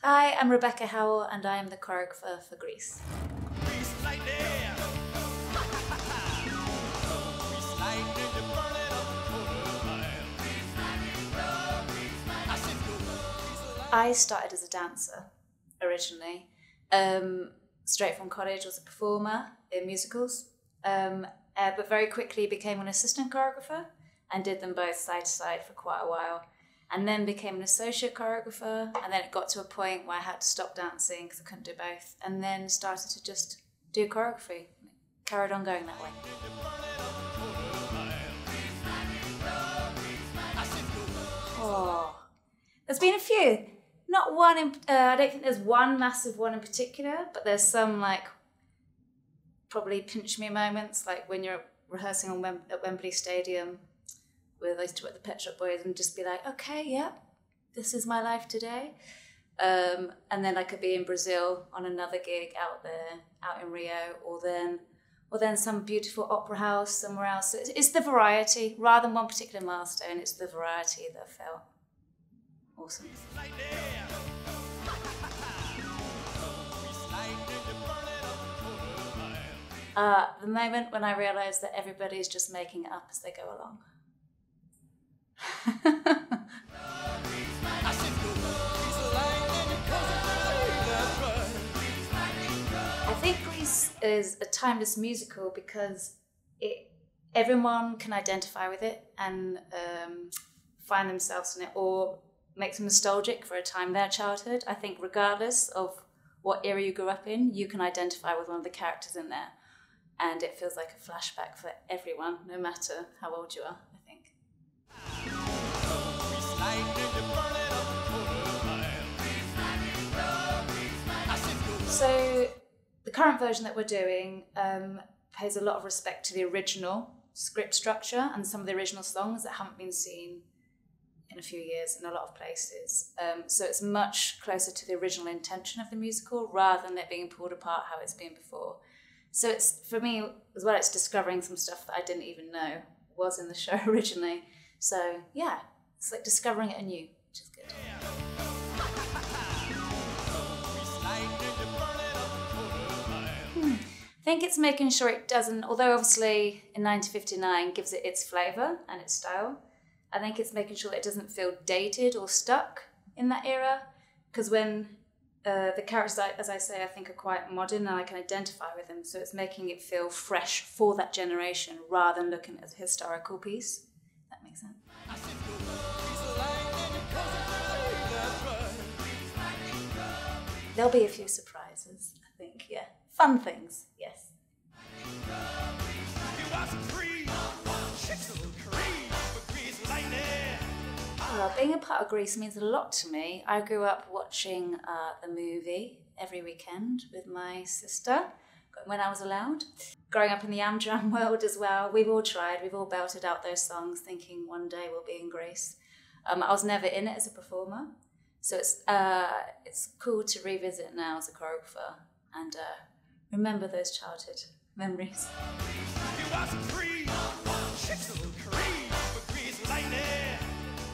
Hi, I'm Rebecca Howell and I am the choreographer for Grease. I started as a dancer originally. Straight from college, was a performer in musicals, but very quickly became an assistant choreographer and did them both side to side for quite a while. And then became an associate choreographer, and then it got to a point where I had to stop dancing because I couldn't do both, and then started to just do choreography. Carried on going that way. Oh, there's been a few. Not one in, I don't think there's one massive one in particular, but there's some like probably pinch me moments, like when you're rehearsing at Wembley-Stadion with those two at the Pet Shop Boys and just be like, okay, yeah, this is my life today. And then I could be in Brazil on another gig out there, out in Rio, or then some beautiful opera house somewhere else. So it's the variety, rather than one particular milestone, it's the variety that felt awesome. The moment when I realised that everybody's just making it up as they go along. I think Grease is a timeless musical because everyone can identify with it and find themselves in it, or makes them nostalgic for a time in their childhood. I think regardless of what era you grew up in, you can identify with one of the characters in there. And it feels like a flashback for everyone, no matter how old you are, I think. So the current version that we're doing pays a lot of respect to the original script structure and some of the original songs that haven't been seen in a few years in a lot of places. So it's much closer to the original intention of the musical rather than it being pulled apart how it's been before. So it's, for me as well, it's discovering some stuff that I didn't even know was in the show originally. So yeah, it's like discovering it anew, which is good. I think it's making sure it doesn't, although obviously in 1959 gives it its flavour and its style, I think it's making sure that it doesn't feel dated or stuck in that era. Because when the characters, as I say, I think are quite modern and I can identify with them. So it's making it feel fresh for that generation rather than looking at a historical piece. That makes sense. There'll be a few surprises, I think, yeah. Fun things, yes. Being a part of Grease means a lot to me. I grew up watching the movie every weekend with my sister when I was allowed. Growing up in the Amdram world as well, we've all tried, we've all belted out those songs thinking one day we'll be in Grease. I was never in it as a performer, so it's cool to revisit now as a choreographer and remember those childhood memories.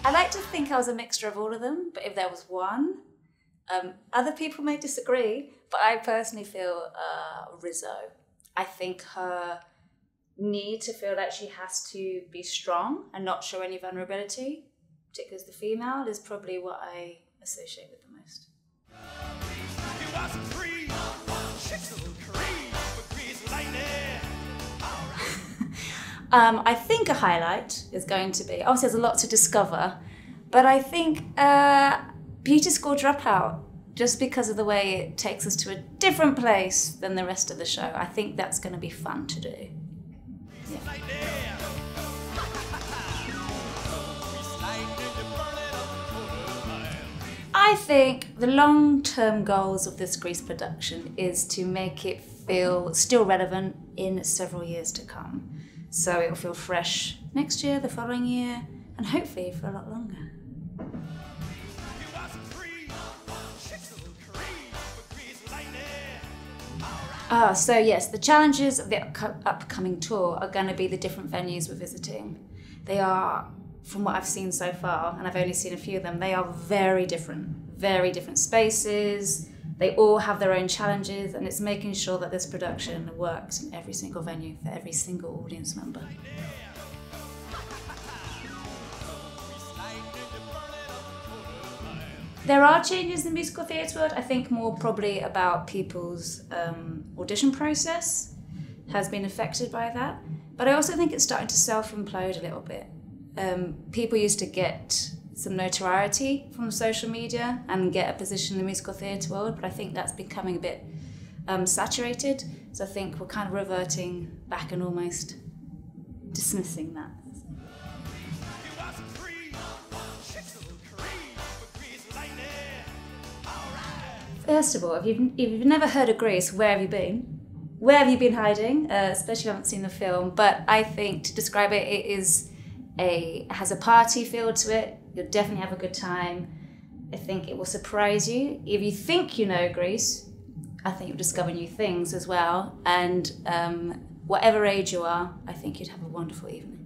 I like to think I was a mixture of all of them, but if there was one, other people may disagree, but I personally feel Rizzo. I think her need to feel like she has to be strong and not show any vulnerability, particularly as the female, is probably what I associate with the most. I think a highlight is going to be, obviously there's a lot to discover, but I think Beauty School Dropout, just because of the way it takes us to a different place than the rest of the show. I think that's going to be fun to do. Yeah. I think the long-term goals of this Grease production is to make it feel still relevant in several years to come. So it will feel fresh next year, the following year, and hopefully for a lot longer. So yes, the challenges of the upcoming tour are going to be the different venues we're visiting. They are, from what I've seen so far, and I've only seen a few of them, they are very different very different spaces. They all have their own challenges, and it's making sure that this production works in every single venue for every single audience member. There are changes in the musical theatre world. I think more probably about people's audition process has been affected by that. But I also think it's starting to self-implode a little bit. People used to get some notoriety from social media and get a position in the musical theatre world, but I think that's becoming a bit saturated. So I think we're kind of reverting back and almost dismissing that. First of all, if you've never heard of Greece, where have you been? Where have you been hiding? Especially if you haven't seen the film. But I think to describe it, it has a party feel to it. You'll definitely have a good time. I think it will surprise you. If you think you know Greece, I think you'll discover new things as well. And whatever age you are, I think you'd have a wonderful evening.